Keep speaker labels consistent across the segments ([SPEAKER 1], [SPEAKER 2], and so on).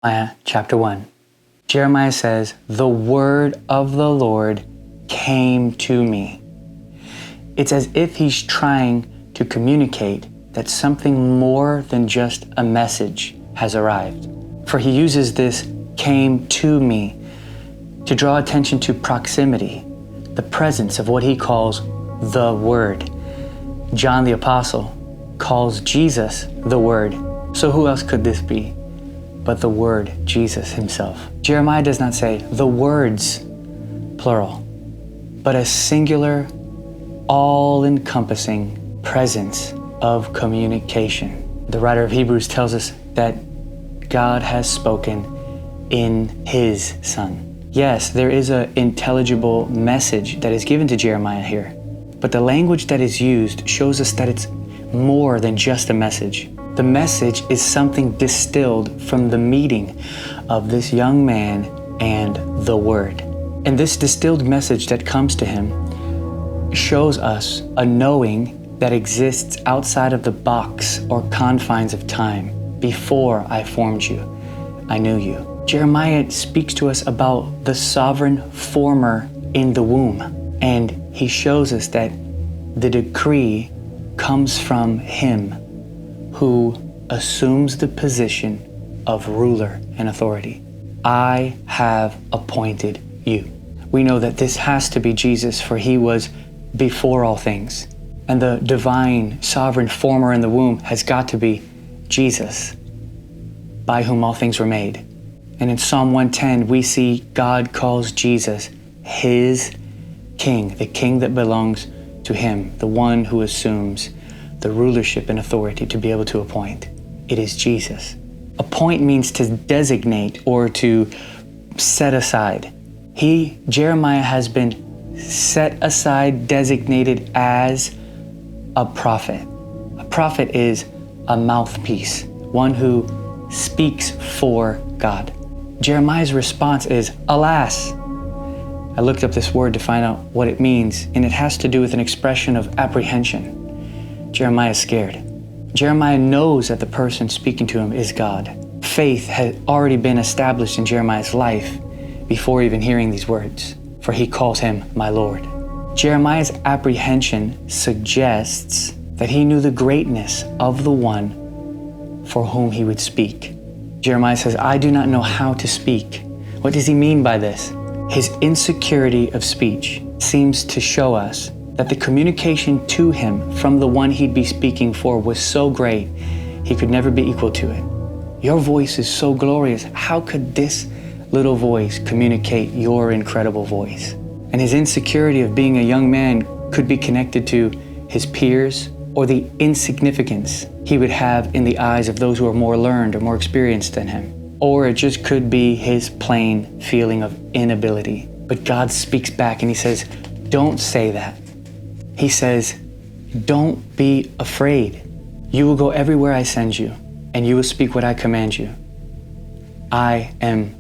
[SPEAKER 1] Jeremiah chapter 1. Jeremiah says, "The word of the Lord came to me." It's as if he's trying to communicate that something more than just a message has arrived. For he uses this "came to me" to draw attention to proximity, the presence of what he calls the Word. John the Apostle calls Jesus the Word. So who else could this be but the Word, Jesus himself? Jeremiah does not say the words, plural, but a singular, all-encompassing presence of communication. The writer of Hebrews tells us that God has spoken in his Son. Yes, there is an intelligible message that is given to Jeremiah here, but the language that is used shows us that it's more than just a message. The message is something distilled from the meeting of this young man and the Word. And this distilled message that comes to him shows us a knowing that exists outside of the box or confines of time. Before I formed you, I knew you. Jeremiah speaks to us about the sovereign former in the womb, and he shows us that the decree comes from him who assumes the position of ruler and authority. I have appointed you. We know that this has to be Jesus, for he was before all things. And the divine, sovereign former in the womb has got to be Jesus, by whom all things were made. And in Psalm 110, we see God calls Jesus his king, the king that belongs to him, the one who assumes the rulership and authority to be able to appoint. It is Jesus. Appoint means to designate or to set aside. Jeremiah has been set aside, designated as a prophet. A prophet is a mouthpiece, one who speaks for God. Jeremiah's response is, "Alas." I looked up this word to find out what it means, and it has to do with an expression of apprehension. Jeremiah is scared. Jeremiah knows that the person speaking to him is God. Faith had already been established in Jeremiah's life before even hearing these words, for he calls him my Lord. Jeremiah's apprehension suggests that he knew the greatness of the one for whom he would speak. Jeremiah says, "I do not know how to speak." What does he mean by this? His insecurity of speech seems to show us that the communication to him from the one he'd be speaking for was so great, he could never be equal to it. Your voice is so glorious. How could this little voice communicate your incredible voice? And his insecurity of being a young man could be connected to his peers or the insignificance he would have in the eyes of those who are more learned or more experienced than him. Or it just could be his plain feeling of inability. But God speaks back and he says, "Don't say that." He says, "Don't be afraid. You will go everywhere I send you, and you will speak what I command you. I am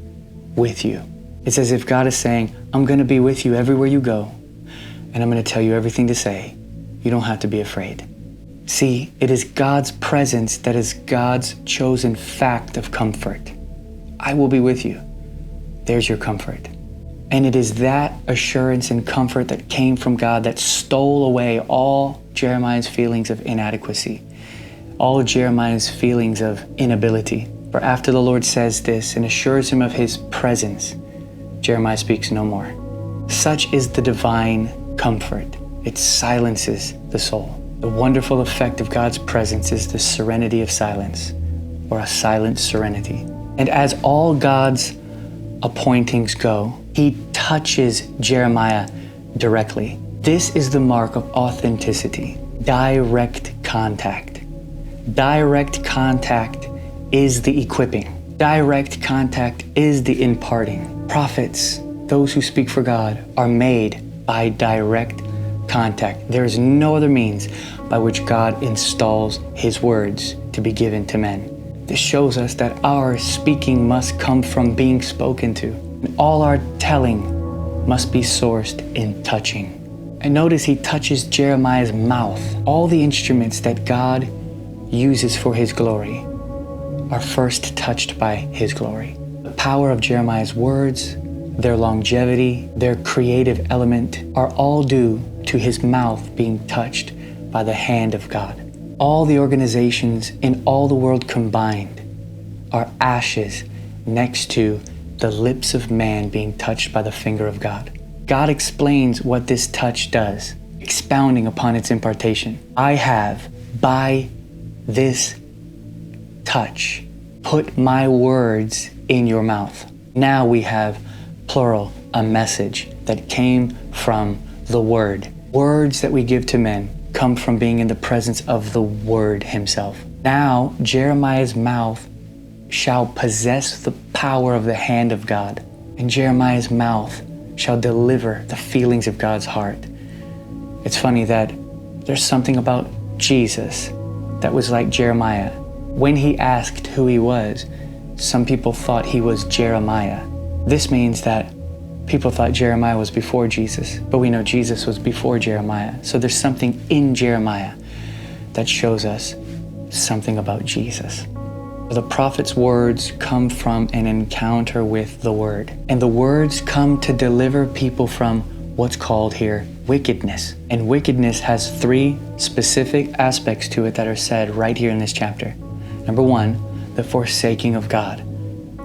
[SPEAKER 1] with you." It's as if God is saying, "I'm going to be with you everywhere you go, and I'm going to tell you everything to say. You don't have to be afraid." See, it is God's presence that is God's chosen fact of comfort. I will be with you. There's your comfort. And it is that assurance and comfort that came from God that stole away all Jeremiah's feelings of inadequacy, all Jeremiah's feelings of inability. For after the Lord says this and assures him of his presence, Jeremiah speaks no more. Such is the divine comfort. It silences the soul. The wonderful effect of God's presence is the serenity of silence, or a silent serenity. And as all God's appointings go, he touches Jeremiah directly. This is the mark of authenticity, direct contact. Direct contact is the equipping. Direct contact is the imparting. Prophets, those who speak for God, are made by direct contact. There is no other means by which God installs his words to be given to men. This shows us that our speaking must come from being spoken to. All our telling must be sourced in touching. And notice he touches Jeremiah's mouth. All the instruments that God uses for his glory are first touched by his glory. The power of Jeremiah's words, their longevity, their creative element are all due to his mouth being touched by the hand of God. All the organizations in all the world combined are ashes next to the lips of man being touched by the finger of God. God explains what this touch does, expounding upon its impartation. I have, by this touch, put my words in your mouth. Now we have, plural, a message that came from the Word. Words that we give to men come from being in the presence of the Word himself. Now Jeremiah's mouth shall possess the power of the hand of God, and Jeremiah's mouth shall deliver the feelings of God's heart. It's funny that there's something about Jesus that was like Jeremiah. When he asked who he was, some people thought he was Jeremiah. This means that people thought Jeremiah was before Jesus, but we know Jesus was before Jeremiah. So there's something in Jeremiah that shows us something about Jesus. The prophet's words come from an encounter with the Word. And the words come to deliver people from what's called here wickedness. And wickedness has three specific aspects to it that are said right here in this chapter. Number one, the forsaking of God.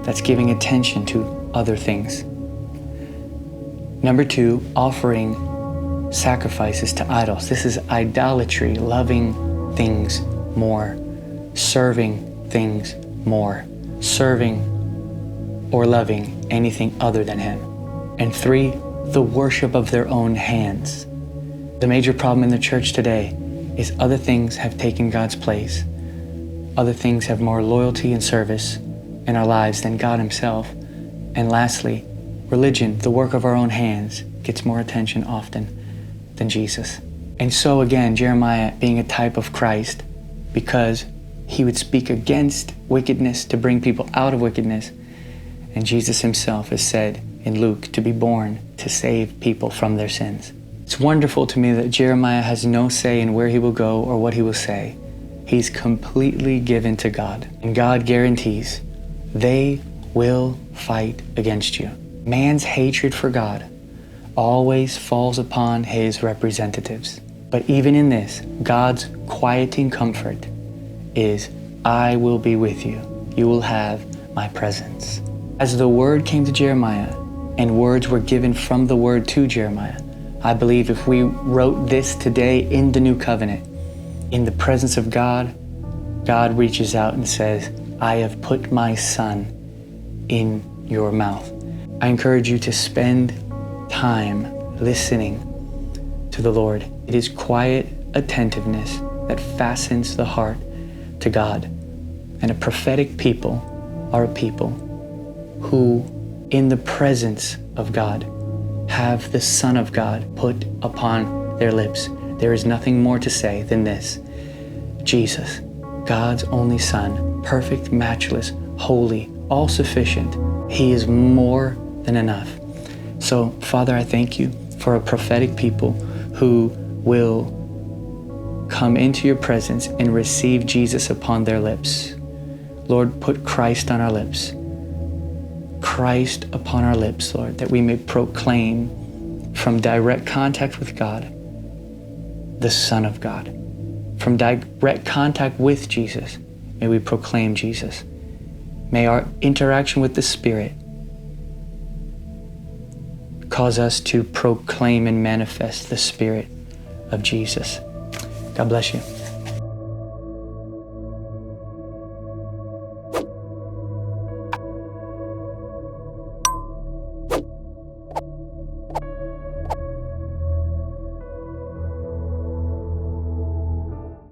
[SPEAKER 1] That's giving attention to other things. Number two, offering sacrifices to idols. This is idolatry, loving things more, serving things more, serving or loving anything other than Him. And three, the worship of their own hands. The major problem in the church today is other things have taken God's place. Other things have more loyalty and service in our lives than God Himself. And lastly, religion, the work of our own hands, gets more attention often than Jesus. And so again, Jeremiah being a type of Christ, because he would speak against wickedness to bring people out of wickedness. And Jesus himself is said in Luke to be born to save people from their sins. It's wonderful to me that Jeremiah has no say in where he will go or what he will say. He's completely given to God. And God guarantees they will fight against you. Man's hatred for God always falls upon his representatives. But even in this, God's quieting comfort is, I will be with you. You will have my presence. As the word came to Jeremiah and words were given from the word to Jeremiah, I believe if we wrote this today in the new covenant, in the presence of God, God reaches out and says, I have put my son in your mouth. I encourage you to spend time listening to the Lord. It is quiet attentiveness that fastens the heart to God. And a prophetic people are a people who, in the presence of God, have the Son of God put upon their lips. There is nothing more to say than this. Jesus, God's only Son, perfect, matchless, holy, all-sufficient. He is more than enough. So, Father, I thank you for a prophetic people who will come into your presence and receive Jesus upon their lips. Lord, put Christ on our lips. Christ upon our lips, Lord, that we may proclaim from direct contact with God, the Son of God. From direct contact with Jesus, may we proclaim Jesus. May our interaction with the Spirit cause us to proclaim and manifest the Spirit of Jesus. God bless you.